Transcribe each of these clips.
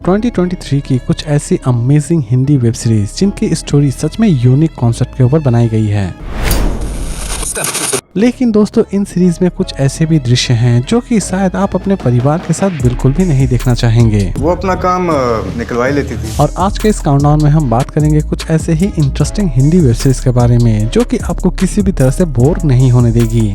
2023 की कुछ ऐसी अमेजिंग हिंदी वेब सीरीज जिनकी स्टोरी सच में यूनिक कॉन्सेप्ट के ऊपर बनाई गई है। लेकिन दोस्तों इन सीरीज में कुछ ऐसे भी दृश्य हैं जो कि शायद आप अपने परिवार के साथ बिल्कुल भी नहीं देखना चाहेंगे। वो अपना काम निकलवा ही लेती थी। और आज के इस काउंटडाउन में हम बात करेंगे कुछ ऐसे ही इंटरेस्टिंग हिंदी वेब सीरीज के बारे में जो कि आपको किसी भी तरह से बोर नहीं होने देगी।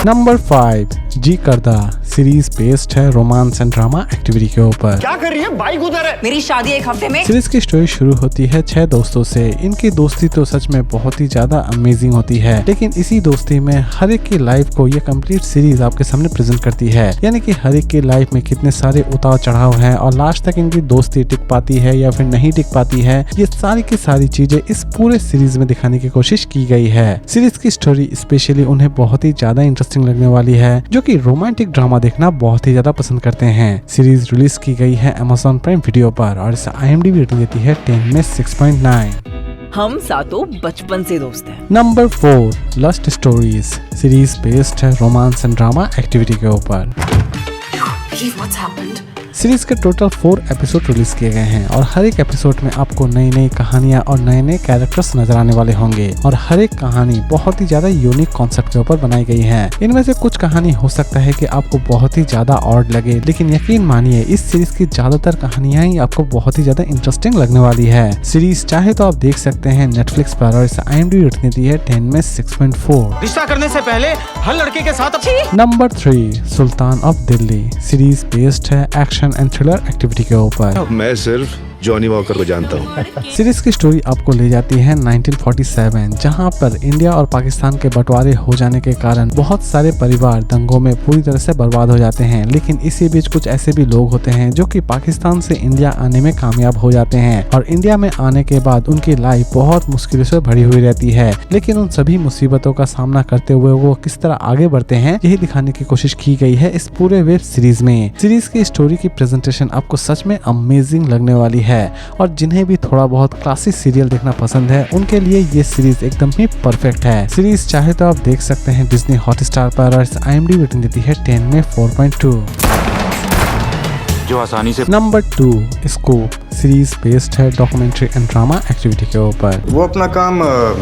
नंबर 5 जी करदा सीरीज बेस्ड है रोमांस एंड ड्रामा एक्टिविटी के ऊपर। क्या कर रही है? बाइक उधर है। मेरी शादी एक हफ्ते में। सीरीज की स्टोरी शुरू होती है 6 दोस्तों से। इनकी दोस्ती तो सच में बहुत ही ज्यादा अमेजिंग होती है, लेकिन इसी दोस्ती में हर एक की लाइफ को ये कंप्लीट सीरीज आपके सामने प्रेजेंट करती है। यानी कि हर एक की लाइफ में कितने सारे उतार चढ़ाव हैं और लास्ट तक इनकी दोस्ती टिक पाती है या फिर नहीं टिक पाती है, ये सारी की सारी चीजें इस पूरे सीरीज में दिखाने की कोशिश की गई है। सीरीज की स्टोरी स्पेशली उन्हें बहुत ही ज्यादा इंटरेस्टिंग लगने वाली है जो कि रोमांटिक ड्रामा देखना बहुत ही ज्यादा पसंद करते हैं। सीरीज रिलीज की गई है Amazon प्राइम वीडियो पर और इसे IMDb रेटिंग देती है 10 में 6.9। हम सातों बचपन से दोस्त हैं। Number 4 lust stories series based है रोमांस एंड ड्रामा एक्टिविटी के ऊपर। सीरीज के टोटल 4 एपिसोड रिलीज किए गए हैं और हर एक एपिसोड में आपको नई नई कहानियां और नए नए कैरेक्टर्स नजर आने वाले होंगे और हर एक कहानी बहुत ही ज्यादा यूनिक कॉन्सेप्ट के ऊपर बनाई गई है। इनमें से कुछ कहानी हो सकता है कि आपको बहुत ही ज्यादा ऑड लगे, लेकिन यकीन मानिए इस सीरीज की ज्यादातर कहानियां ही आपको बहुत ही ज्यादा इंटरेस्टिंग लगने वाली है। सीरीज चाहे तो आप देख सकते हैं नेटफ्लिक्स पर और इसे IMDb रेटिंग देती है 10 में 6.4। रिश्ता करने से पहले हर लड़के के साथ number 3 Sultan of Delhi series based है एक्शन एंड थ्रिलर एक्टिविटी के ऊपर। मैं सिर्फ जॉनी वॉकर को जानता हूँ। सीरीज की स्टोरी आपको ले जाती है 1947, जहां पर इंडिया और पाकिस्तान के बंटवारे हो जाने के कारण बहुत सारे परिवार दंगों में पूरी तरह से बर्बाद हो जाते हैं। लेकिन इसी बीच कुछ ऐसे भी लोग होते हैं जो कि पाकिस्तान से इंडिया आने में कामयाब हो जाते हैं और इंडिया में आने के बाद उनकी लाइफ बहुत मुश्किलों से भरी हुई रहती है। लेकिन उन सभी मुसीबतों का सामना करते हुए वो किस तरह आगे बढ़ते हैं यही दिखाने की कोशिश की गई है इस पूरे वेब सीरीज में। सीरीज की स्टोरी की प्रेजेंटेशन आपको सच में अमेजिंग लगने वाली है और जिन्हें भी थोड़ा बहुत क्लासिक सीरियल देखना पसंद है उनके लिए ये सीरीज एकदम ही परफेक्ट है। सीरीज चाहे तो आप देख सकते हैं डिज्नी हॉटस्टार पर और IMDb रेटिंग देती है 10 में 4.2। जो आसानी से। नंबर 2 स्कूप सीरीज बेस्ड है डॉक्यूमेंट्री एंड ड्रामा एक्टिविटी के ऊपर। वो अपना काम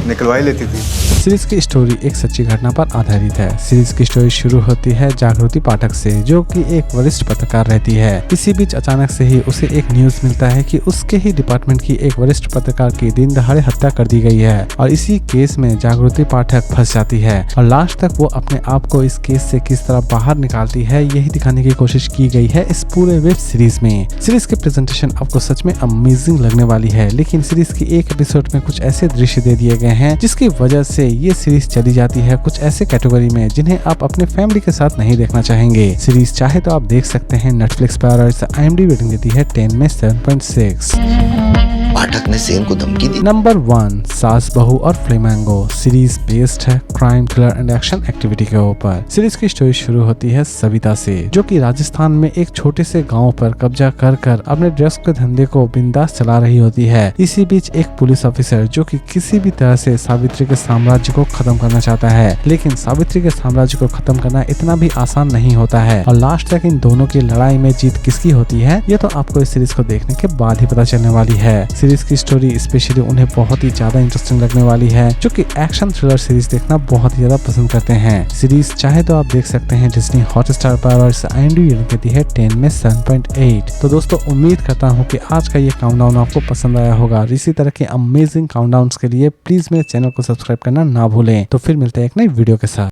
निकलवा ही लेती थी। सीरीज की स्टोरी एक सच्ची घटना पर आधारित है। सीरीज की स्टोरी शुरू होती है जागृति पाठक से, जो कि एक वरिष्ठ पत्रकार रहती है। इसी बीच अचानक से ही उसे एक न्यूज मिलता है कि उसके ही डिपार्टमेंट की एक वरिष्ठ पत्रकार की दिन दहाड़े हत्या कर दी गई है और इसी केस में जागृति पाठक फंस जाती है और लास्ट तक वो अपने आप को इस केस से किस तरह बाहर निकालती है यही दिखाने की कोशिश की गई है इस पूरे वेब सीरीज में। सीरीज के प्रेजेंटेशन आपको सच में अमेजिंग लगने वाली है, लेकिन सीरीज की एक एपिसोड में कुछ ऐसे दृश्य दे दिए गए हैं जिसकी वजह से ये सीरीज चली जाती है कुछ ऐसे कैटेगरी में जिन्हें आप अपने फैमिली के साथ नहीं देखना चाहेंगे। सीरीज चाहे तो आप देख सकते हैं नेटफ्लिक्स पर और इसे IMDb रेटिंग देती है 10 में 7.6। पाठक ने सेन को धमकी दी। नंबर 1 सास बहू और फ्लेमिंगो सीरीज बेस्ड है crime thriller and action activity के ऊपर। सीरीज की स्टोरी शुरू होती है सविता से, जो कि राजस्थान में एक छोटे से गांव पर कब्जा कर अपने ड्रग्स के धंधे को बिंदास चला रही होती है। इसी बीच एक पुलिस ऑफिसर जो कि किसी भी तरह से सावित्री के साम्राज्य को खत्म करना चाहता है, लेकिन सावित्री के साम्राज्य को खत्म करना इतना भी आसान नहीं होता है और लास्ट तक इन दोनों की लड़ाई में जीत किसकी होती है ये तो आपको इस सीरीज को देखने के बाद ही पता चलने वाली है। सीरीज की स्टोरी स्पेशली उन्हें बहुत ही ज्यादा इंटरेस्टिंग लगने वाली है जो कि एक्शन थ्रिलर सीरीज देखना बहुत ही ज्यादा पसंद करते हैं। सीरीज चाहे तो आप देख सकते हैं डिज्नी हॉटस्टार पर और इसे IMDb रेटिंग देती है 10 में 7.8। तो दोस्तों उम्मीद करता हूँ कि आज का ये काउंटडाउन आपको पसंद आया होगा। इसी तरह के अमेजिंग काउंटडाउन्स के लिए प्लीज मेरे चैनल को सब्सक्राइब करना ना भूलें। तो फिर मिलते हैं एक नई वीडियो के साथ।